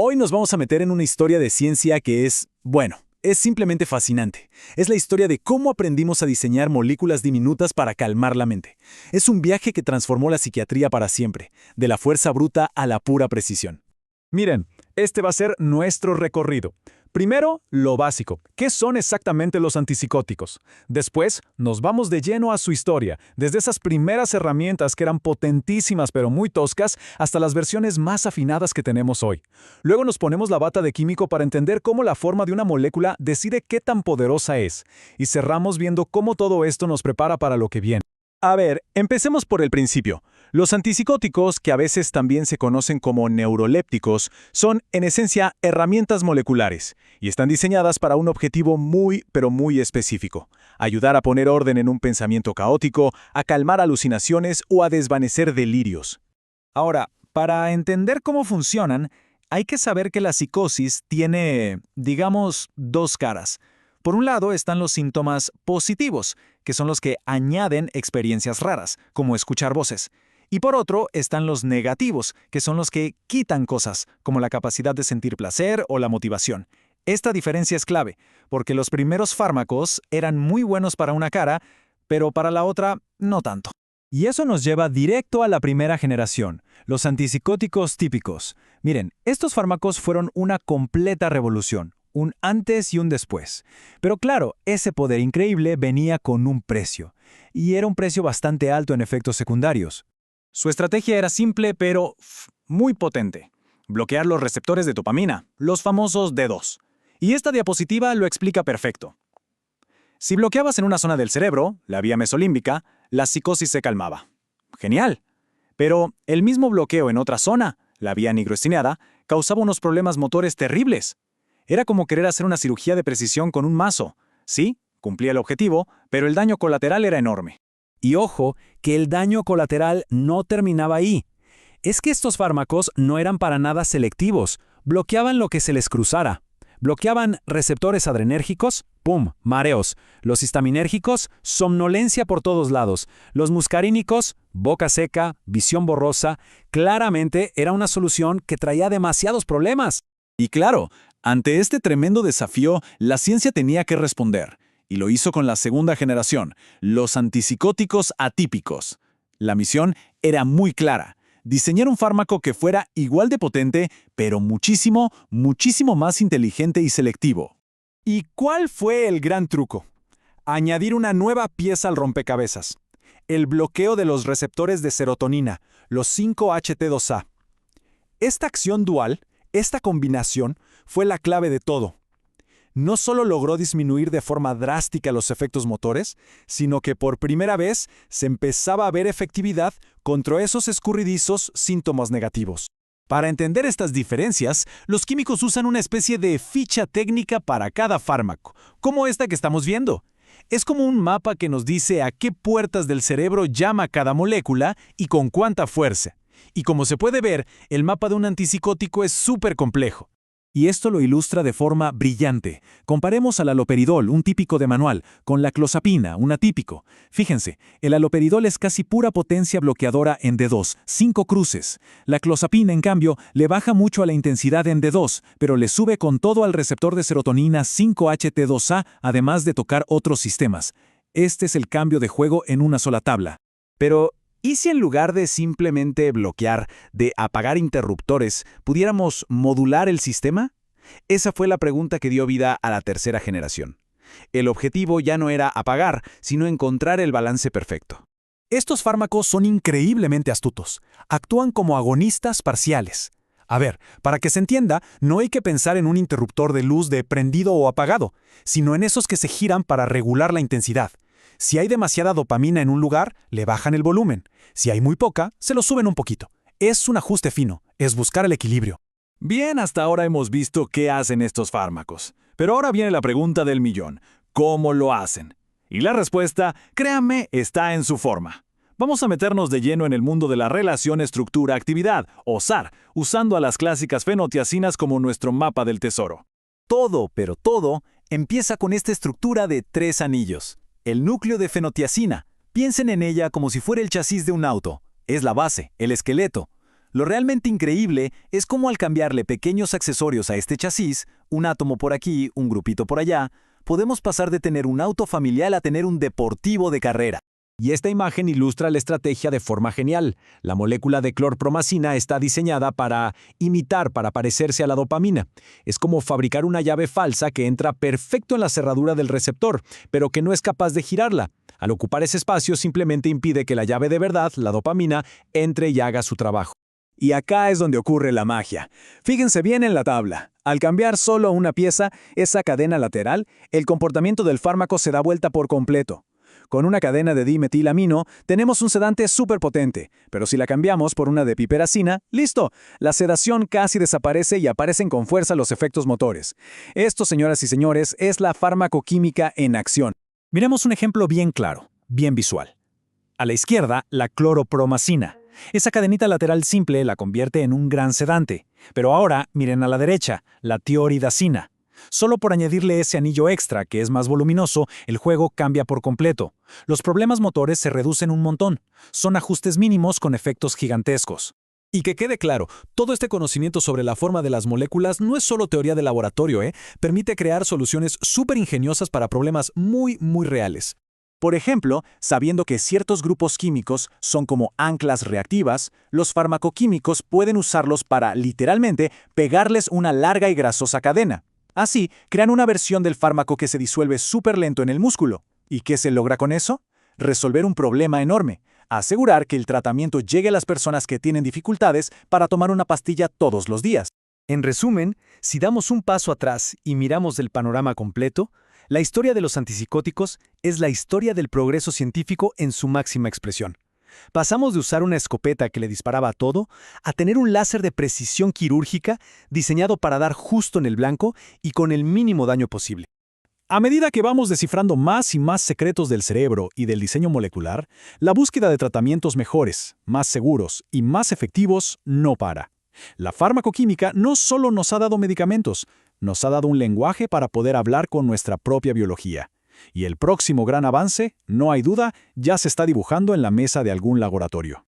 Hoy nos vamos a meter en una historia de ciencia que es simplemente fascinante. Es la historia de cómo aprendimos a diseñar moléculas diminutas para calmar la mente. Es un viaje que transformó la psiquiatría para siempre, de la fuerza bruta a la pura precisión. Miren, este va a ser nuestro recorrido. Primero, lo básico. ¿Qué son exactamente los antipsicóticos? Después, nos vamos de lleno a su historia, desde esas primeras herramientas que eran potentísimas pero muy toscas, hasta las versiones más afinadas que tenemos hoy. Luego nos ponemos la bata de químico para entender cómo la forma de una molécula decide qué tan poderosa es. Y cerramos viendo cómo todo esto nos prepara para lo que viene. A ver, empecemos por el principio. Los antipsicóticos, que a veces también se conocen como neurolépticos, son, en esencia, herramientas moleculares y están diseñadas para un objetivo muy específico: ayudar a poner orden en un pensamiento caótico, a calmar alucinaciones o a desvanecer delirios. Ahora, para entender cómo funcionan, hay que saber que la psicosis tiene, digamos, dos caras. Por un lado están los síntomas positivos, que son los que añaden experiencias raras, como escuchar voces. Y por otro están los negativos, que son los que quitan cosas, como la capacidad de sentir placer o la motivación. Esta diferencia es clave, porque los primeros fármacos eran muy buenos para una cara, pero para la otra no tanto. Y eso nos lleva directo a la primera generación, los antipsicóticos típicos. Miren, estos fármacos fueron una completa revolución. Un antes y un después. Pero claro, ese poder increíble venía con un precio. Y era un precio bastante alto en efectos secundarios. Su estrategia era simple, pero muy potente: bloquear los receptores de dopamina, los famosos D2. Y esta diapositiva lo explica perfecto. Si bloqueabas en una zona del cerebro, la vía mesolímbica, la psicosis se calmaba. Genial. Pero el mismo bloqueo en otra zona, la vía nigroestineada, causaba unos problemas motores terribles. Era como querer hacer una cirugía de precisión con un mazo. Sí, cumplía el objetivo, pero el daño colateral era enorme. Y ojo, que el daño colateral no terminaba ahí. Es que estos fármacos no eran para nada selectivos, bloqueaban lo que se les cruzara. Bloqueaban receptores adrenérgicos, ¡pum!, mareos. Los histaminérgicos, somnolencia por todos lados. Los muscarínicos, boca seca, visión borrosa. Claramente era una solución que traía demasiados problemas. Y claro, ante este tremendo desafío, la ciencia tenía que responder. Y lo hizo con la segunda generación, los antipsicóticos atípicos. La misión era muy clara: diseñar un fármaco que fuera igual de potente, pero muchísimo más inteligente y selectivo. ¿Y cuál fue el gran truco? Añadir una nueva pieza al rompecabezas: el bloqueo de los receptores de serotonina, los 5-HT2A. Esta acción dual, esta combinación, fue la clave de todo. No solo logró disminuir de forma drástica los efectos motores, sino que por primera vez se empezaba a ver efectividad contra esos escurridizos síntomas negativos. Para entender estas diferencias, los químicos usan una especie de ficha técnica para cada fármaco, como esta que estamos viendo. Es como un mapa que nos dice a qué puertas del cerebro llama cada molécula y con cuánta fuerza. Y como se puede ver, el mapa de un antipsicótico es súper complejo. Y esto lo ilustra de forma brillante. Comparemos al haloperidol, un típico de manual, con la clozapina, un atípico. Fíjense, el haloperidol es casi pura potencia bloqueadora en D2, 5 cruces. La clozapina, en cambio, le baja mucho a la intensidad en D2, pero le sube con todo al receptor de serotonina 5-HT2A, además de tocar otros sistemas. Este es el cambio de juego en una sola tabla. Pero ¿y si en lugar de simplemente bloquear, de apagar interruptores, pudiéramos modular el sistema? Esa fue la pregunta que dio vida a la tercera generación. El objetivo ya no era apagar, sino encontrar el balance perfecto. Estos fármacos son increíblemente astutos. Actúan como agonistas parciales. A ver, para que se entienda, no hay que pensar en un interruptor de luz de prendido o apagado, sino en esos que se giran para regular la intensidad. Si hay demasiada dopamina en un lugar, le bajan el volumen. Si hay muy poca, se lo suben un poquito. Es un ajuste fino, es buscar el equilibrio. Bien, hasta ahora hemos visto qué hacen estos fármacos. Pero ahora viene la pregunta del millón: ¿cómo lo hacen? Y la respuesta, créanme, está en su forma. Vamos a meternos de lleno en el mundo de la relación estructura-actividad, o SAR, usando a las clásicas fenotiacinas como nuestro mapa del tesoro. Todo, pero todo, empieza con esta estructura de 3 anillos. El núcleo de fenotiacina. Piensen en ella como si fuera el chasis de un auto. Es la base, el esqueleto. Lo realmente increíble es cómo al cambiarle pequeños accesorios a este chasis, un átomo por aquí, un grupito por allá, podemos pasar de tener un auto familiar a tener un deportivo de carrera. Y esta imagen ilustra la estrategia de forma genial. La molécula de clorpromacina está diseñada para para parecerse a la dopamina. Es como fabricar una llave falsa que entra perfecto en la cerradura del receptor, pero que no es capaz de girarla. Al ocupar ese espacio simplemente impide que la llave de verdad, la dopamina, entre y haga su trabajo. Y acá es donde ocurre la magia. Fíjense bien en la tabla. Al cambiar solo una pieza, esa cadena lateral, el comportamiento del fármaco se da vuelta por completo. Con una cadena de dimetilamino tenemos un sedante súper potente, pero si la cambiamos por una de piperacina, ¡listo! La sedación casi desaparece y aparecen con fuerza los efectos motores. Esto, señoras y señores, es la farmacoquímica en acción. Miremos un ejemplo bien claro, bien visual. A la izquierda, la cloropromacina. Esa cadenita lateral simple la convierte en un gran sedante. Pero ahora, miren a la derecha, la tioridacina. Solo por añadirle ese anillo extra, que es más voluminoso, el juego cambia por completo. Los problemas motores se reducen un montón. Son ajustes mínimos con efectos gigantescos. Y que quede claro, todo este conocimiento sobre la forma de las moléculas no es solo teoría de laboratorio, Permite crear soluciones súper ingeniosas para problemas muy reales. Por ejemplo, sabiendo que ciertos grupos químicos son como anclas reactivas, los farmacoquímicos pueden usarlos para, literalmente, pegarles una larga y grasosa cadena. Así, crean una versión del fármaco que se disuelve súper lento en el músculo. ¿Y qué se logra con eso? Resolver un problema enorme. Asegurar que el tratamiento llegue a las personas que tienen dificultades para tomar una pastilla todos los días. En resumen, si damos un paso atrás y miramos el panorama completo, la historia de los antipsicóticos es la historia del progreso científico en su máxima expresión. Pasamos de usar una escopeta que le disparaba a todo a tener un láser de precisión quirúrgica diseñado para dar justo en el blanco y con el mínimo daño posible. A medida que vamos descifrando más y más secretos del cerebro y del diseño molecular, la búsqueda de tratamientos mejores, más seguros y más efectivos no para. La farmacoquímica no solo nos ha dado medicamentos, nos ha dado un lenguaje para poder hablar con nuestra propia biología. Y el próximo gran avance, no hay duda, ya se está dibujando en la mesa de algún laboratorio.